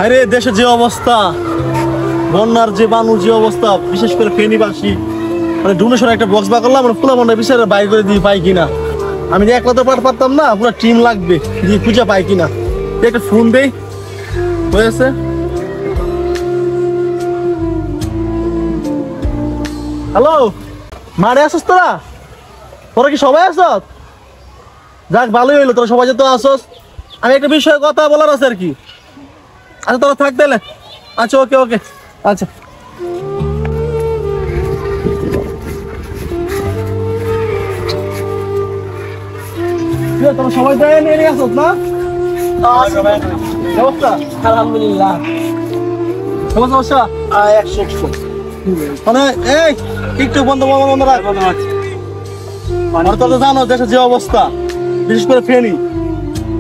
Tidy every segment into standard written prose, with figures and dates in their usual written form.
আরে দেশে যে অবস্থা, বন্যার যে বানুর যে অবস্থা, বিশেষ করে ফেনীবাসী, মানে ডোনেশন একটা বক্স বা করলাম ফুলা মন্ডা বিচারে বাই করে দিয়ে পাই কিনা। আমি যে একলা তো পারতাম না, পুরো টিম লাগবে, দিয়ে খুঁজে পাই কিনা। একটা ফোন দেই হয়েছে। হ্যালো, মারে আসস তোরা? তোরা কি সবাই আসস? যাক ভালোই হইলো, তোরা সবাই যে তো আসস। আমি একটা বিষয়ে কথা বলার আছে আর কি। আচ্ছা তোরা থাক তাহলে। আচ্ছা ওকে ওকে আচ্ছা। তোমরা সবাই তো নিয়ে আসছ না? ব্যবস্থা আলহামদুলিল্লাহ। সমস্যা 100 মানে এই একটু বন্ধ বন্ধ রাখ। মানে তোরা তো জানো দেশের যে অবস্থা, বিশেষ করে ফেনী,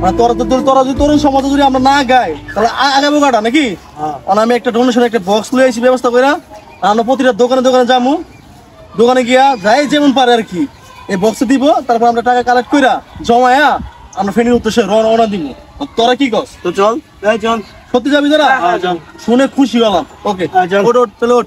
মানে তোরা যদি তরুণ সমাজে যদি আমরা না গাই তাহলে আগামী গাটা নাকি। মানে আমি একটা ডোনেশন একটা বক্স লয়ে আইছি ব্যবস্থা করে, আমরা প্রতিটা দোকানে দোকানে যাবো, দোকানে গিয়া যাই যেমন পারে আর কি এই বক্সে দিব। তারপর আমরা টাকা কালেক্ট কইরা জমায়া আমরা ফেনীর উদ্দেশ্যে রওনা দিব। তোরা কি কস? তো চল চল। সত্যি যাবি তোরা? শুনে খুশি হলাম। ওকে ওঠ ওঠ চলে ওঠ।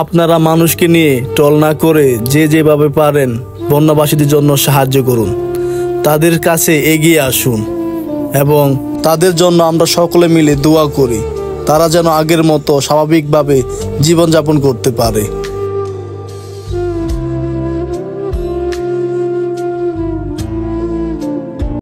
আপনারা মানুষকে নিয়ে টল না করে যে যেভাবে পারেন বন্যাবাসীদের জন্য সাহায্য করুন, তাদের কাছে এগিয়ে আসুন এবং তাদের জন্য আমরা সকলে মিলে দোয়া করি, তারা যেন আগের মতো স্বাভাবিকভাবে জীবনযাপন করতে পারে।